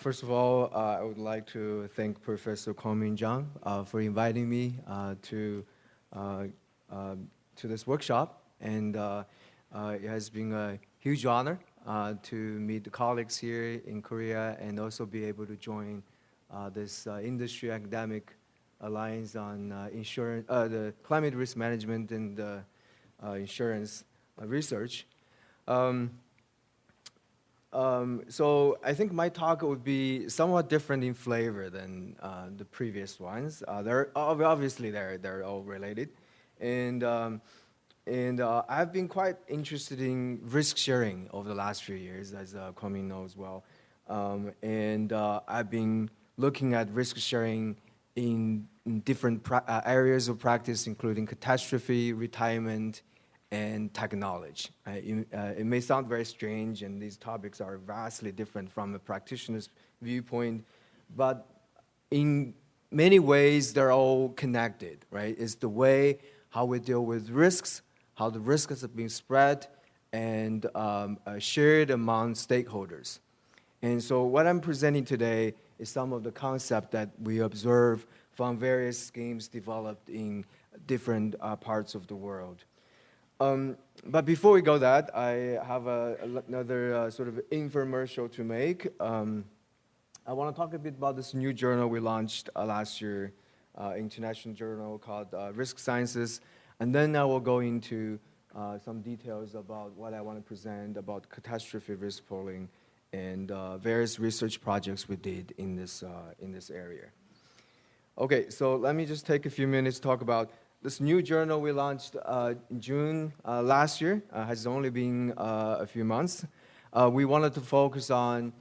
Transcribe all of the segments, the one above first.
First of all, I would like to thank Professor Kwon-Min Jung for inviting me to this workshop, and it has been a huge honor to meet the colleagues here in Korea and also be able to join this industry academic alliance on insurance, the climate risk management and insurance research. So I think my talk would be somewhat different in flavor than the previous ones. Obviously they're all related, and I've been quite interested in risk sharing over the last few years, as Kwon-Min knows well, and I've been looking at risk sharing in different areas of practice, including catastrophe, retirement, and technology. It may sound very strange, and these topics are vastly different from a practitioner's viewpoint, but in many ways they're all connected, right? It's the way how we deal with risks, how the risks are being spread, and shared among stakeholders. And so what I'm presenting today is some of the concepts that we observe from various schemes developed in different parts of the world. But before we go that, I have another sort of infomercial to make. I want to talk a bit about this new journal we launched last year, international journal called Risk Sciences, and then I will go into some details about what I want to present about catastrophe risk polling and various research projects we did in this area. Okay, so let me just take a few minutes to talk about this new journal we launched in June last year. Has only been a few months. We wanted to focus on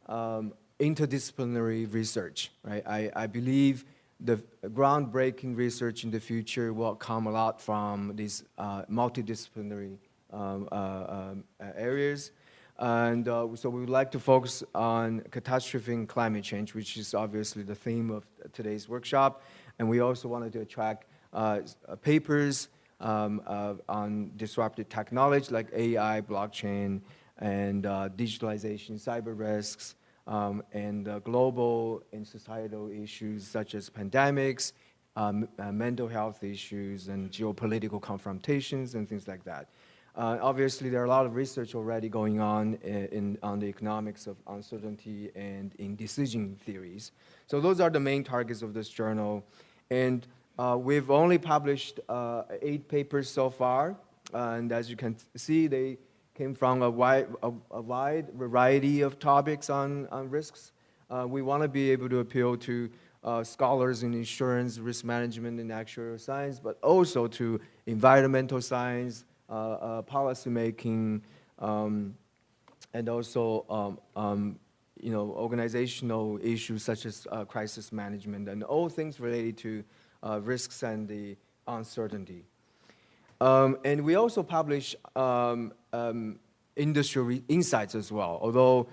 interdisciplinary research, right? I believe the groundbreaking research in the future will come a lot from these multidisciplinary areas. And so we would like to focus on catastrophe and climate change, which is obviously the theme of today's workshop. And we also wanted to attract papers on disruptive technology like AI, blockchain, and digitalization, cyber risks, and global and societal issues such as pandemics, mental health issues, and geopolitical confrontations and things like that. Obviously, there are a lot of research already going on on the economics of uncertainty and in decision theories. So those are the main targets of this journal. And we've only published 8 papers so far, and as you can see, they came from a wide variety of topics on risks. We want to be able to appeal to scholars in insurance, risk management, and actuarial science, but also to environmental science, policy making, and also organizational issues such as crisis management, and all things related to risks and the uncertainty. And we also publish industry insights as well, although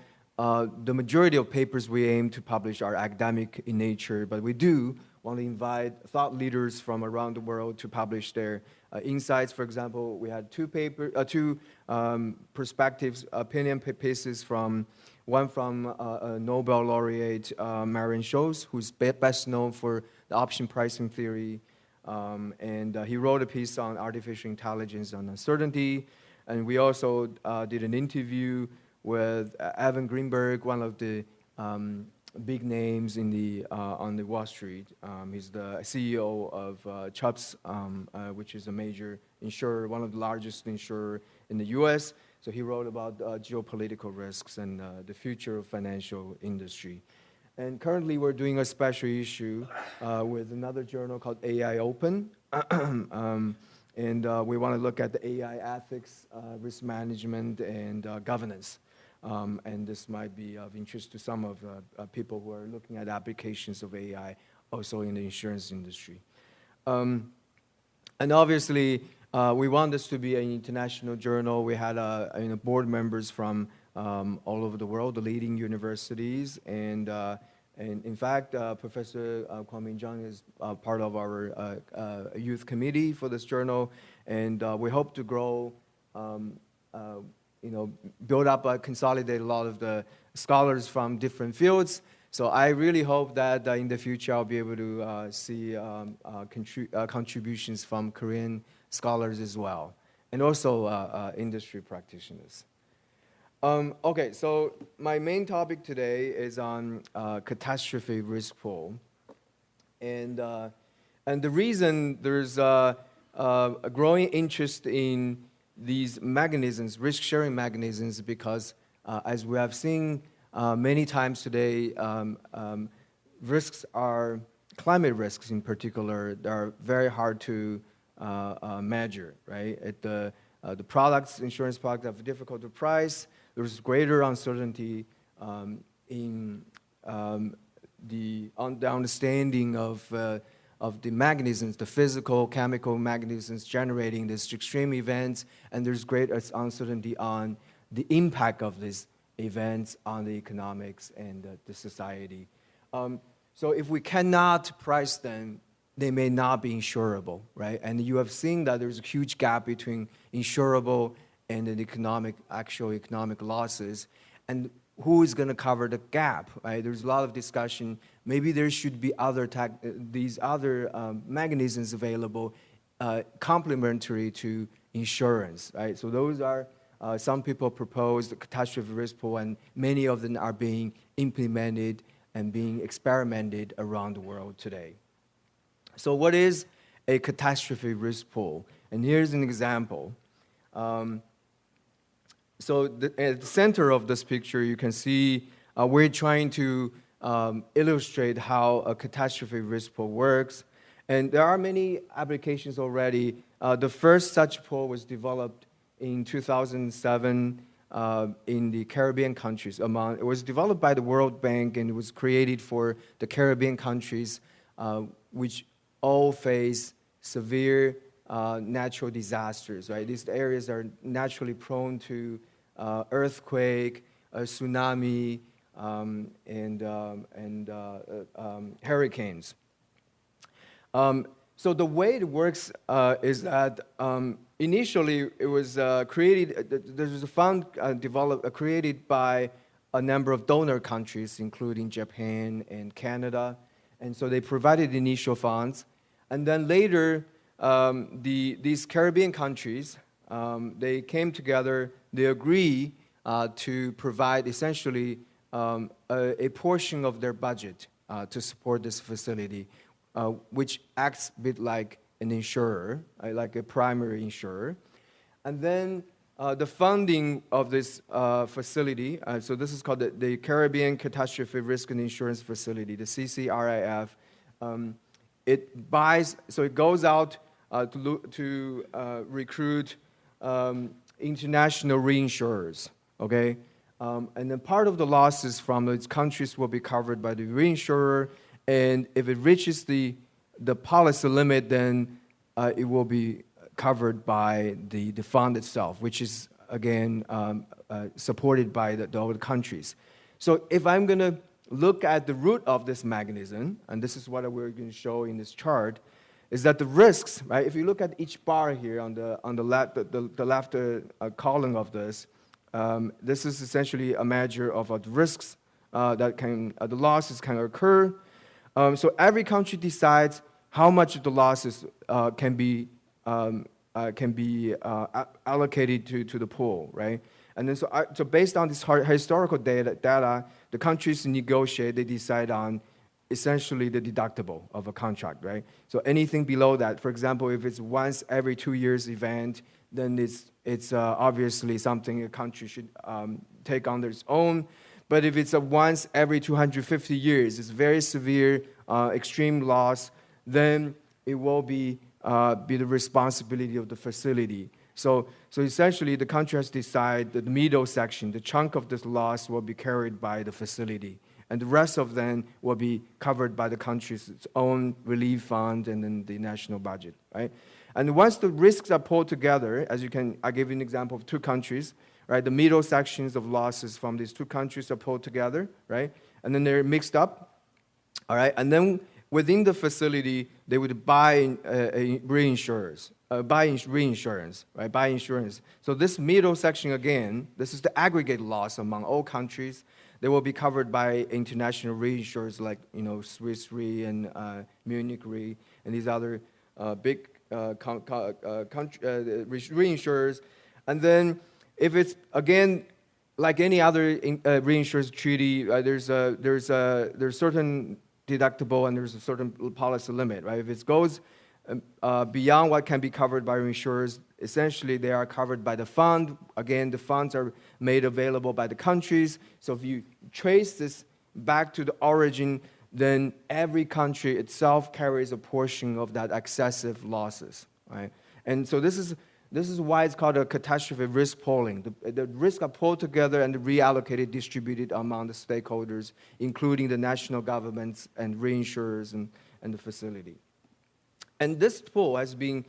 the majority of papers we aim to publish are academic in nature, but we do want to invite thought leaders from around the world to publish their insights. For example, we had two perspectives, opinion pieces from one from Nobel laureate Marion Scholes, who's best known for the option pricing theory, and he wrote a piece on artificial intelligence and uncertainty. And we also did an interview with Evan Greenberg, one of the big names in the on the Wall Street. He's the CEO of Chubb's, which is a major insurer, one of the largest insurer in the U.S. So he wrote about geopolitical risks and the future of financial industry. And currently we're doing a special issue with another journal called AI Open. And we want to look at the AI ethics, risk management, and governance. And this might be of interest to some of people who are looking at applications of AI also in the insurance industry. And obviously, we want this to be an international journal. We had board members from all over the world, the leading universities, and in fact, Professor Kwon-Min Jung is part of our youth committee for this journal, and we hope to grow, build up, consolidate a lot of the scholars from different fields. So I really hope that in the future I'll be able to see contributions from Korean scholars as well, and also industry practitioners. Okay, so my main topic today is on catastrophe risk pool, and the reason there's a growing interest in these mechanisms, risk-sharing mechanisms, because as we have seen many times today, risks are climate risks in particular. They are very hard to measure, right? The products, insurance products, have difficult to price. There's greater uncertainty in the understanding of the mechanisms, the physical, chemical mechanisms generating these extreme events, and there's great uncertainty on the impact of these events on the economics and the society. So if we cannot price them, they may not be insurable, right? And you have seen that there's a huge gap between insurable and the actual economic losses. And who is going to cover the gap, right? There's a lot of discussion. Maybe there should be these other mechanisms available complementary to insurance, right? So those are, some people propose the catastrophe risk pool, and many of them are being implemented and being experimented around the world today. So what is a catastrophe risk pool? And here's an example. So at the center of this picture, you can see we're trying to illustrate how a catastrophe risk pool works. And there are many applications already. The first such pool was developed in 2007 in the Caribbean countries. It was developed by the World Bank, and it was created for the Caribbean countries, which all face severe natural disasters, right? These areas are naturally prone to earthquake, tsunami, and hurricanes. So the way it works is that initially it was created, there was a fund created by a number of donor countries, including Japan and Canada. And so they provided initial funds. And then later, these Caribbean countries, they came together, they agree to provide essentially a portion of their budget to support this facility, which acts a bit like an insurer, like a primary insurer. And then the funding of this facility, so this is called the Caribbean Catastrophe Risk and Insurance Facility, the CCRIF. It buys, so it goes out to recruit international reinsurers, okay? And then part of the losses from those countries will be covered by the reinsurer, and if it reaches the policy limit, then it will be covered by the fund itself, which is, again, supported by all the countries. So if I'm going to look at the root of this mechanism, and this is what we're going to show in this chart, is that the risks, right? If you look at each bar here on the left, the left column of this, this is essentially a measure of the risks that the losses can occur. So every country decides how much of the losses can be allocated to the pool, right? And then so based on this historical data, the countries negotiate, they decide on essentially the deductible of a contract, right? So anything below that, for example, if it's once every 2 years event, then it's obviously something a country should take on its own. But if it's a once every 250 years, it's very severe, extreme loss, then it will be the responsibility of the facility. So essentially, the country has decided that the middle section, the chunk of this loss, will be carried by the facility, and the rest of them will be covered by the country's own relief fund and then the national budget, right? And once the risks are pulled together, I gave you an example of 2 countries, right? The middle sections of losses from these 2 countries are pulled together, right? And then they're mixed up, all right? And then within the facility, they would buy reinsurance, right? Buy insurance. So this middle section again, this is the aggregate loss among all countries. they will be covered by international reinsurers like Swiss Re and Munich Re and these other big reinsurers. And then if it's again like any other reinsurance treaty, there's certain deductible and there's a certain policy limit, right? If it goes beyond what can be covered by reinsurers, essentially they are covered by the fund. Again, the funds are made available by the countries. So if you trace this back to the origin, then every country itself carries a portion of that excessive losses, right? And so this is why it's called a catastrophe risk pooling. The risks are pooled together and reallocated, distributed among the stakeholders, including the national governments and reinsurers and the facility. And this pool has been,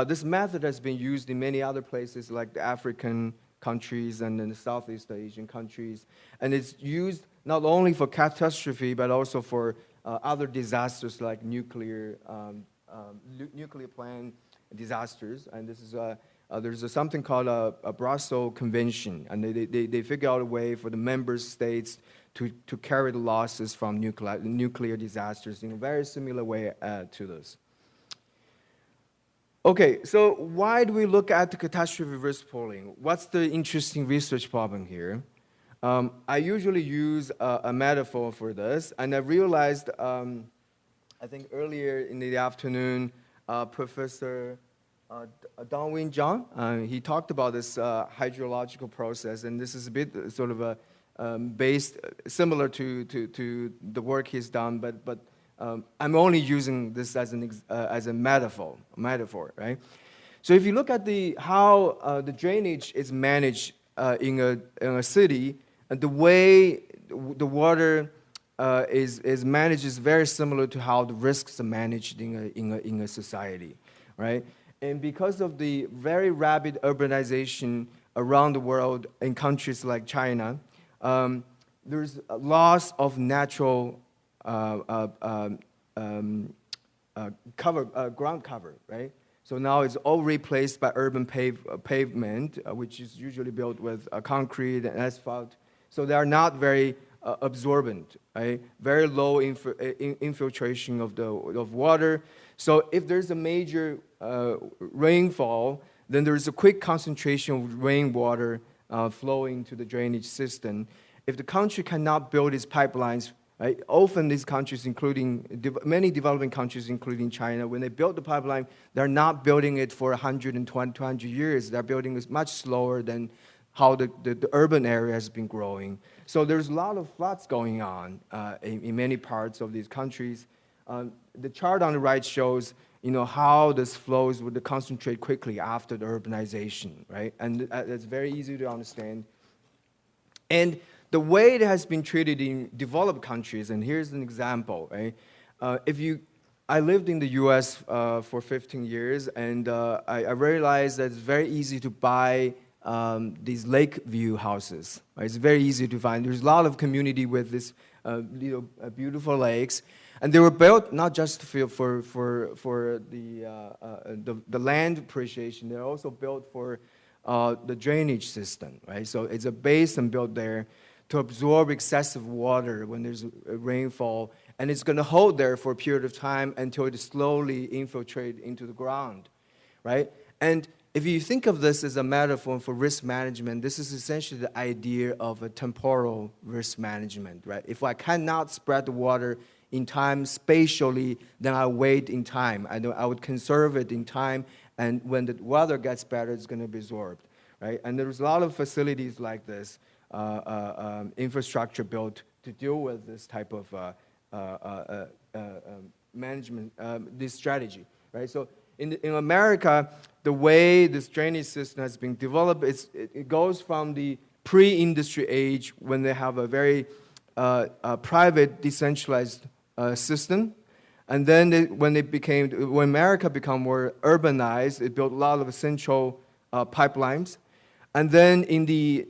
this method has been used in many other places like the African countries and in the Southeast Asian countries. And it's used not only for catastrophe, but also for other disasters like nuclear plant disasters. And this is there's something called a Brussels Convention, and they figure out a way for the member states to carry the losses from nuclear disasters in a very similar way to this. Okay, so why do we look at the catastrophe risk pooling? What's the interesting research problem here? I usually use a metaphor for this, and I realized, I think earlier in the afternoon, Professor Dongwin Zhang, he talked about this hydrological process, and this is a bit sort of a based similar to the work he's done, but I'm only using this as a metaphor, right? So if you look at how the drainage is managed in a city, the way the water is managed is very similar to how the risks are managed in a society, right? And because of the very rapid urbanization around the world in countries like China, there's a loss of natural ground cover, right? So now it's all replaced by urban pavement, which is usually built with concrete and asphalt. So they are not very absorbent, right? Very low infiltration of water. So if there's a major rainfall, then there's a quick concentration of rainwater flowing to the drainage system. If the country cannot build its pipelines, right, often these countries, including many developing countries, including China, when they build the pipeline, they're not building it for 120, 200 years. They're building it much slower than how the urban area has been growing. So there's a lot of floods going on in many parts of these countries. The chart on the right shows how this flows would concentrate quickly after the urbanization, right? And it's very easy to understand. And the way it has been treated in developed countries, and here's an example, right? I lived in the U.S. For 15 years, and I realized that it's very easy to buy these lake view houses. Right? It's very easy to find. There's a lot of community with these beautiful lakes, and they were built not just for the land appreciation. They're also built for the drainage system. Right? So it's a basin built there to absorb excessive water when there's a rainfall, and it's going to hold there for a period of time until it slowly infiltrates into the ground, right? And if you think of this as a metaphor for risk management, this is essentially the idea of a temporal risk management, right? If I cannot spread the water in time spatially, then I wait in time. I would conserve it in time, and when the weather gets better, it's going to be absorbed, right? And there's a lot of facilities like this, infrastructure built to deal with this type of management, this strategy, right? So in America, the way this drainage system has been developed, it goes from the pre-industry age when they have a very private, decentralized system, and then when America became more urbanized, it built a lot of central pipelines. And then in the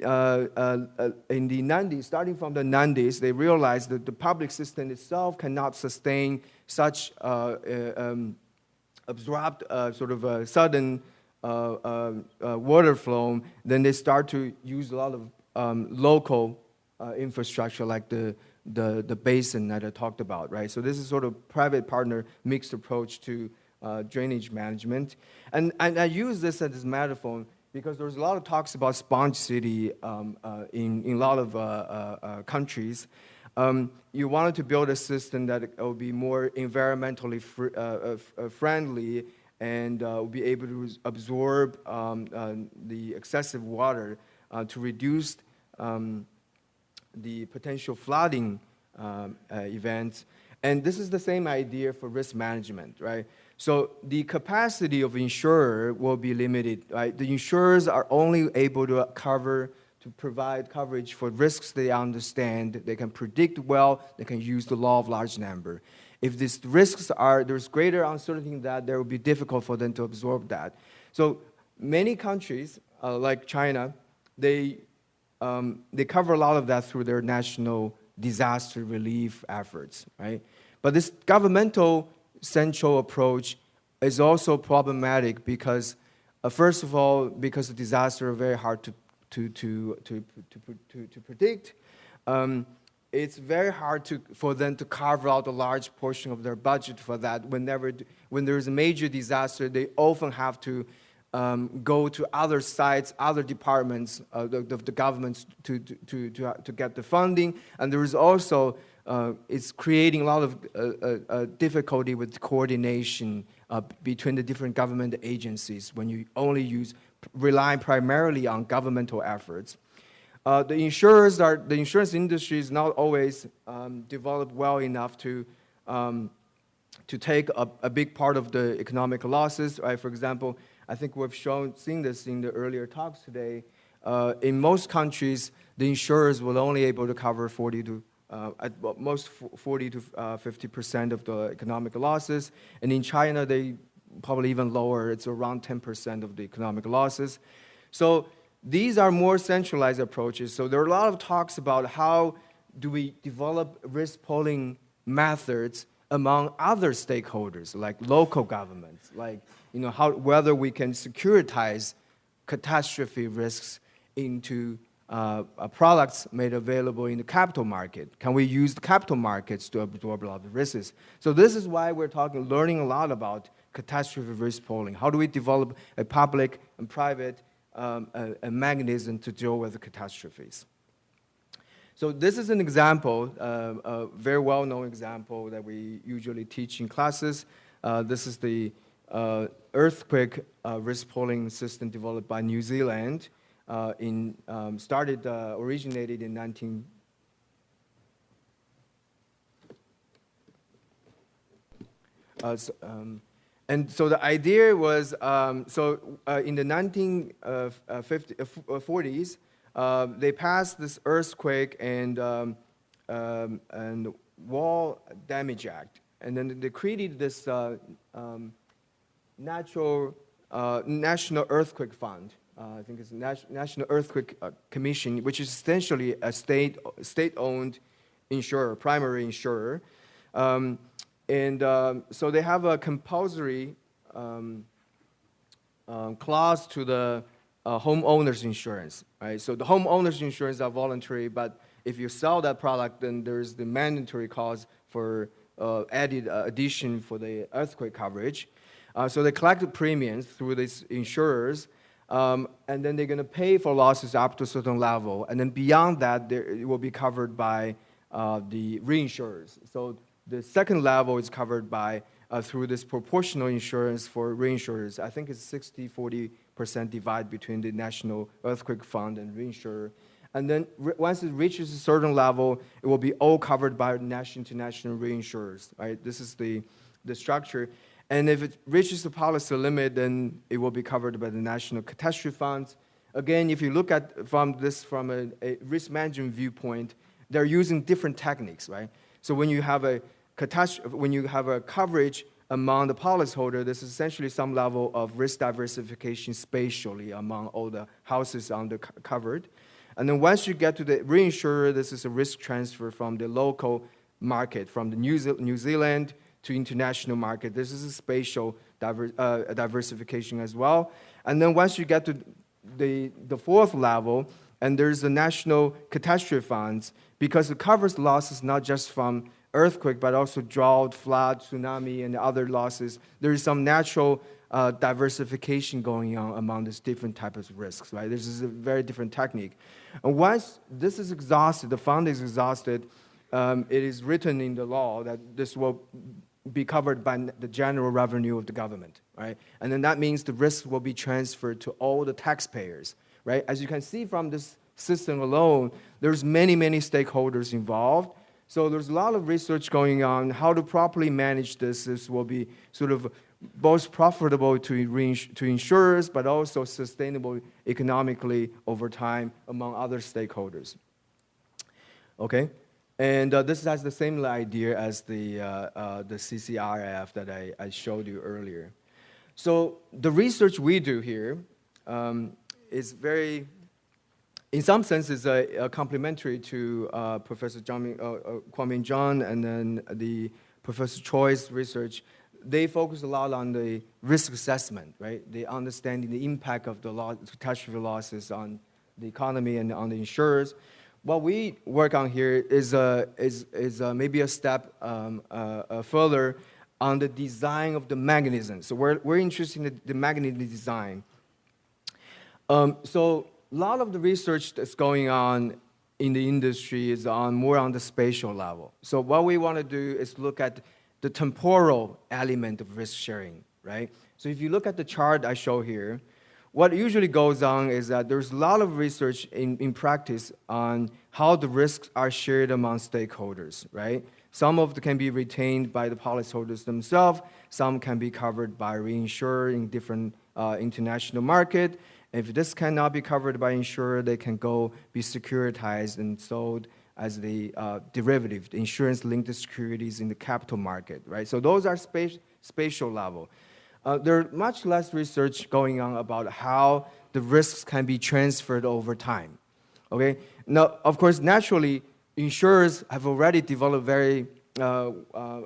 90s, starting from the 90s, they realized that the public system itself cannot sustain such abrupt, sort of a sudden water flow. Then they start to use a lot of local infrastructure like the basin that I talked about, right? So this is sort of private partner mixed approach to drainage management. And I use this as a metaphor because there's a lot of talks about sponge city in a lot of countries. You wanted to build a system that will be more environmentally friendly and will be able to absorb the excessive water to reduce the potential flooding events. And this is the same idea for risk management, right? So the capacity of insurer will be limited, right? The insurers are only able to provide coverage for risks they understand, they can predict well, they can use the law of large number. If these risks there's greater uncertainty in that, there will be difficult for them to absorb that. So many countries, like China, they cover a lot of that through their national disaster relief efforts, right? But this governmental central approach is also problematic because, first of all, because the disasters are very hard to predict. It's very hard for them to carve out a large portion of their budget for that. When there's a major disaster, they often have to go to other sites, other departments of the government to get the funding. And there is also, it's creating a lot of difficulty with coordination between the different government agencies when you only rely primarily on governmental efforts. The insurance industry is not always developed well enough to take a big part of the economic losses, right? For example, I think we've seen this in the earlier talks today. In most countries, the insurers will only able to cover 40 to 50% of the economic losses. And in China, they probably even lower. It's around 10% of the economic losses. So these are more centralized approaches. So there are a lot of talks about how do we develop risk pooling methods among other stakeholders, like local governments, like whether we can securitize catastrophe risks into products made available in the capital market. Can we use the capital markets to absorb a lot of risks? So this is why we're learning a lot about catastrophe risk pooling. How do we develop a public and private a mechanism to deal with the catastrophes? So this is an example, a very well-known example that we usually teach in classes. This is the earthquake risk pooling system developed by New Zealand. Originated in 19. And so the idea was, in the 1940s, they passed this Earthquake and Wall Damage Act, and then they created this National Earthquake Fund. I think it's the National Earthquake Commission, which is essentially a state-owned insurer, primary insurer. So they have a compulsory clause to the homeowners insurance, right? So the homeowners insurance are voluntary, but if you sell that product, then there's the mandatory clause for added addition for the earthquake coverage. So they collect the premiums through these insurers, and then they're going to pay for losses up to a certain level, and then beyond that, it will be covered by the reinsurers. So the second level is covered by through this proportional insurance for reinsurers. I think it's 60-40% divide between the National Earthquake Fund and reinsurer. And then once it reaches a certain level, it will be all covered by national to national reinsurers, right? This is the structure. And if it reaches the policy limit, then it will be covered by the national catastrophe funds. Again, if you look at from a risk management viewpoint, they're using different techniques, right? So when you have a coverage among the policyholder, there's essentially some level of risk diversification spatially among all the houses covered. And then once you get to the reinsurer, this is a risk transfer from the local market, from the New Zealand to international market. This is a spatial diversification as well. And then once you get to the fourth level, And there's the National Catastrophe Funds because it covers losses not just from earthquake, but also drought, flood, tsunami, and other losses. There is some natural diversification going on among these different types of risks, right? This is a very different technique. And once this is exhausted, the fund is exhausted, it is written in the law that this will be covered by the general revenue of the government, right? And then that means the risk will be transferred to all the taxpayers, right? As you can see from this system alone, there's many, many stakeholders involved. So there's a lot of research going on how to properly manage this. This will be sort of both profitable to insurers, but also sustainable economically over time among other stakeholders. Okay, and this has the same idea as the CCRF that I showed you earlier. So the research we do here is very, in some sense, is complementary to Professor Kwame John and then the Professor Choi's research. They focus a lot on the risk assessment, right? The understanding the impact of the catastrophe losses on the economy and on the insurers. What we work on here is maybe a step further on the design of the mechanism. So we're interested in the mechanism design. So a lot of the research that's going on in the industry is more on the spatial level. So what we want to do is look at the temporal element of risk sharing, right? So if you look at the chart I show here, what usually goes on is that there's a lot of research in practice on how the risks are shared among stakeholders, right? Some of them can be retained by the policyholders themselves, some can be covered by reinsurer in different international market. If this cannot be covered by insurer, they can go be securitized and sold as the derivative, the insurance-linked securities in the capital market, right? So those are spatial level. There's much less research going on about how the risks can be transferred over time, okay? Now, of course, naturally, insurers have already developed very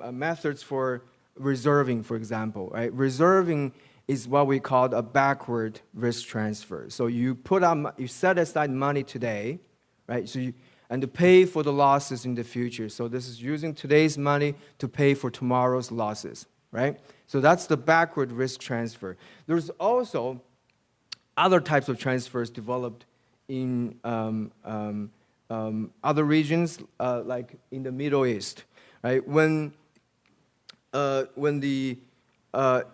methods for reserving, for example, right? Reserving is what we call a backward risk transfer. So you set aside money today, right? And to pay for the losses in the future. So this is using today's money to pay for tomorrow's losses, right? So that's the backward risk transfer. There's also other types of transfers developed in other regions, like in the Middle East, right? When the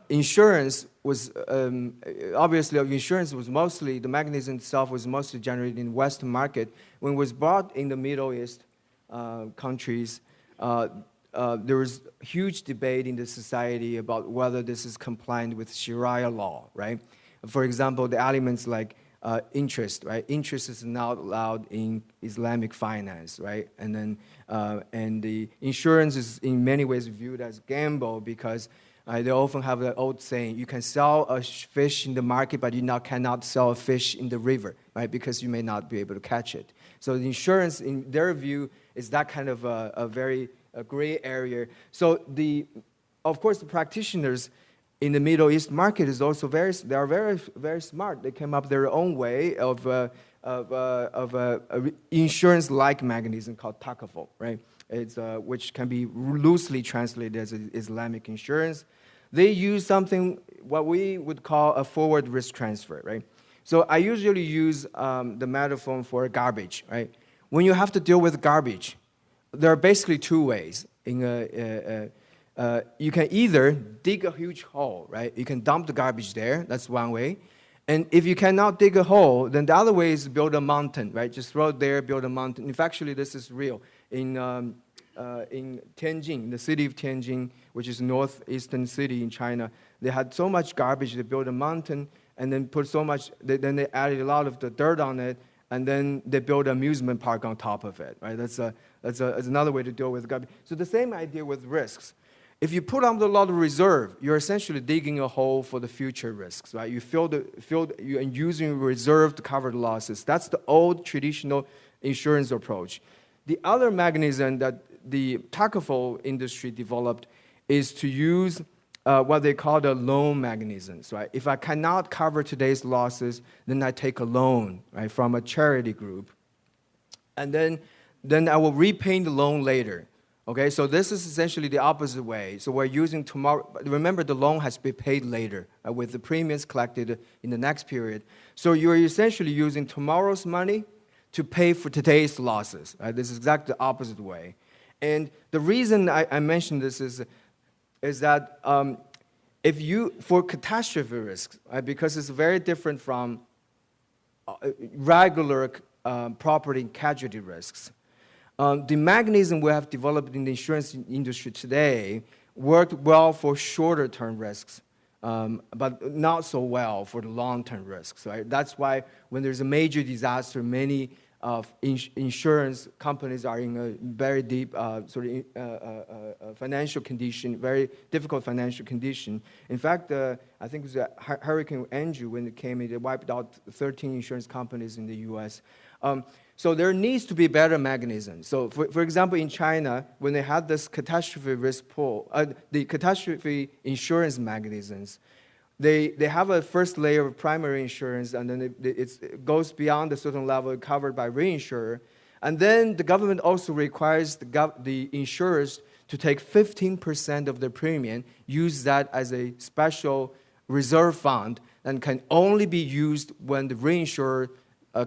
insurance was, obviously insurance was mostly, the mechanism itself was mostly generated in the Western market. When it was brought in the Middle East countries, there was huge debate in the society about whether this is compliant with Sharia law, right? For example, the elements like interest, right? Interest is not allowed in Islamic finance, right? And then, and the insurance is in many ways viewed as gamble because they often have the old saying, you can sell a fish in the market, but you cannot sell a fish in the river, right? Because you may not be able to catch it. So the insurance, in their view, is that kind of a very gray area. So of course, the practitioners in the Middle East market is also very smart. They came up their own way of insurance-like mechanism called takaful, right? It's, which can be loosely translated as Islamic insurance. They use something, what we would call a forward risk transfer, right? So I usually use the metaphor for garbage, right? When you have to deal with garbage, there are basically two ways. You can either dig a huge hole, right? You can dump the garbage there, that's one way. And if you cannot dig a hole, then the other way is build a mountain, right? Just throw it there, build a mountain. If actually this is real. In Tianjin, the city of Tianjin, which is northeastern city in China, they had so much garbage, they built a mountain and then put so much, then they added a lot of the dirt on it, and then they built an amusement park on top of it, right? That's another way to deal with garbage. So the same idea with risks. If you put on a lot of reserve, you're essentially digging a hole for the future risks, right? You you're using reserve to cover the losses. That's the old traditional insurance approach. The other mechanism that the takaful industry developed is to use what they call the loan mechanisms, right? If I cannot cover today's losses, then I take a loan, right, from a charity group. And then I will repay the loan later. Okay, so this is essentially the opposite way. So we're using tomorrow. Remember, the loan has to be paid later with the premiums collected in the next period. So you're essentially using tomorrow's money to pay for today's losses. Right? This is exactly the opposite way. And the reason I mentioned this is that if you, for catastrophe risks, right, because it's very different from regular property and casualty risks. The mechanism we have developed in the insurance industry today worked well for shorter-term risks, but not so well for the long-term risks. Right? That's why when there's a major disaster, many insurance companies are in a very deep financial condition, very difficult financial condition. In fact, I think it was Hurricane Andrew when it came, it wiped out 13 insurance companies in the U.S. So there needs to be better mechanisms. So for example, in China, when they had this catastrophe risk pool, the catastrophe insurance mechanisms, they have a first layer of primary insurance, and then it goes beyond a certain level covered by reinsurer. And then the government also requires the insurers to take 15% of the premium, use that as a special reserve fund, and can only be used when the reinsurer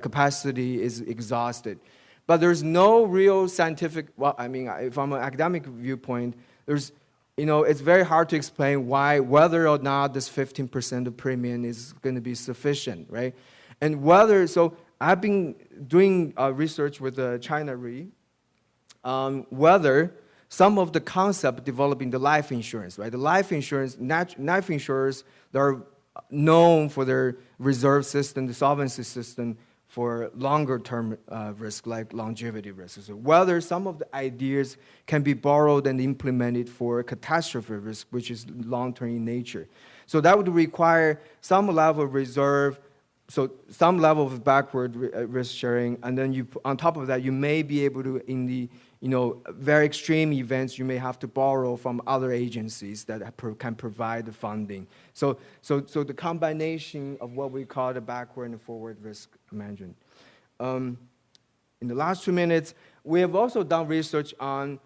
capacity is exhausted. But there's no real scientific, well, I mean, from an academic viewpoint, there's, it's very hard to explain whether or not this 15% of premium is going to be sufficient, right? And so I've been doing research with China Re, whether some of the concept developing the life insurance, right? The life insurance, life insurers, they're known for their reserve system, the solvency system, for longer-term risk, like longevity risks. So whether some of the ideas can be borrowed and implemented for catastrophe risk, which is long-term in nature. So that would require some level of reserve, so some level of backward risk sharing, and then on top of that, you may be able to, in the very extreme events, you may have to borrow from other agencies that can provide the funding. So the combination of what we call the backward and forward risk management. In the last 2 minutes, we have also done research on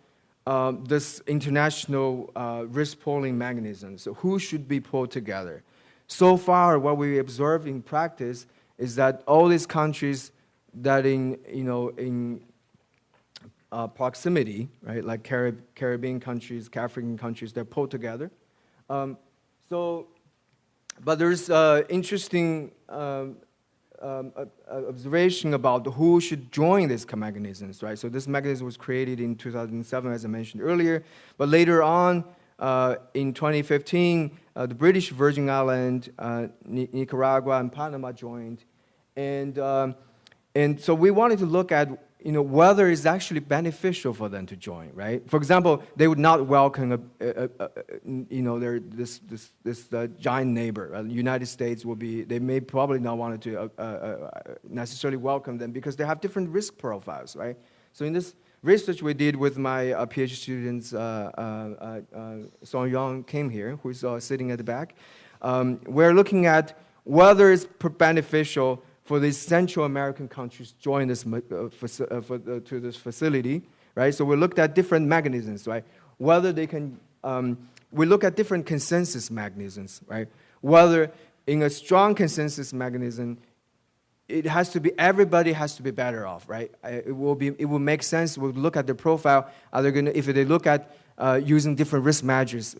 this international risk pooling mechanism. So who should be pulled together? So far, what we observe in practice is that all these countries that in proximity, right, like Caribbean countries, African countries, they're pulled together. But there's interesting observation about who should join these mechanisms, right? So this mechanism was created in 2007, as I mentioned earlier. But later on, in 2015, the British Virgin Islands, Nicaragua, and Panama joined. And so we wanted to look at whether it's actually beneficial for them to join, right? For example, they would not welcome this giant neighbor. The United States they may probably not want to necessarily welcome them because they have different risk profiles, right? So in this research we did with my PhD students, Song Yang came here, who's sitting at the back. We're looking at whether it's beneficial for these Central American countries join this to this facility, right? So we looked at different mechanisms, right? Whether they can, we look at different consensus mechanisms, right? Whether in a strong consensus mechanism, everybody has to be better off, right? It will make sense. We'll look at the profile. If they look at using different risk measures,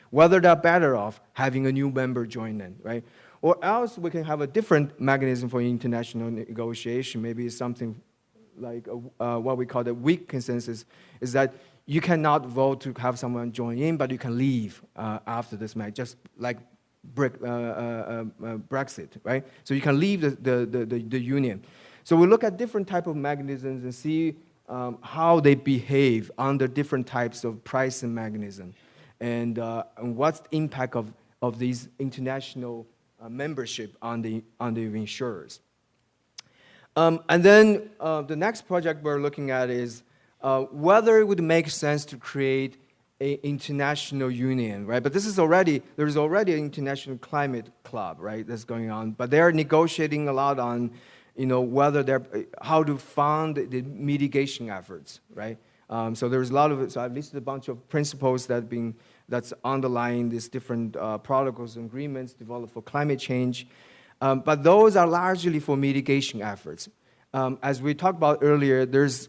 whether they're better off having a new member join in, right? Or else we can have a different mechanism for international negotiation. Maybe it's something like what we call the weak consensus, is that you cannot vote to have someone join in, but you can leave after this match, just like Brexit, right? So you can leave the union. So we look at different type of mechanisms and see how they behave under different types of pricing mechanism, and what's the impact of these international membership on the insurers. And then the next project we're looking at is whether it would make sense to create an international union, right? But there's already an international climate club, right? That's going on. But they're negotiating a lot on, whether how to fund the mitigation efforts, right? So there's a lot of it. So I've listed a bunch of principles that's underlying these different protocols and agreements developed for climate change. But those are largely for mitigation efforts. As we talked about earlier, there's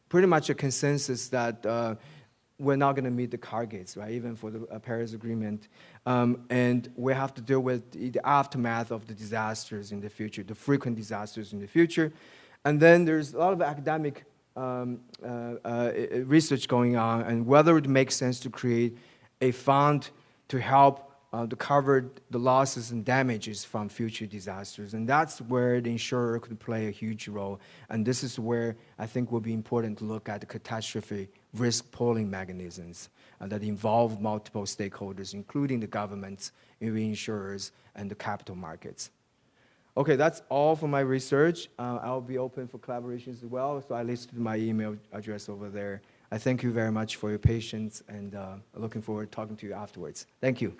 pretty much a consensus that we're not going to meet the targets, right, even for the Paris Agreement. And we have to deal with the aftermath of the disasters in the future, the frequent disasters in the future. And then there's a lot of academic research going on, and whether it makes sense to create a fund to help to cover the losses and damages from future disasters. And that's where the insurer could play a huge role. And this is where I think will be important to look at the catastrophe risk pooling mechanisms that involve multiple stakeholders, including the governments, reinsurers, and the capital markets. Okay, that's all for my research. I'll be open for collaborations as well, so I listed my email address over there. I thank you very much for your patience, and looking forward to talking to you afterwards. Thank you.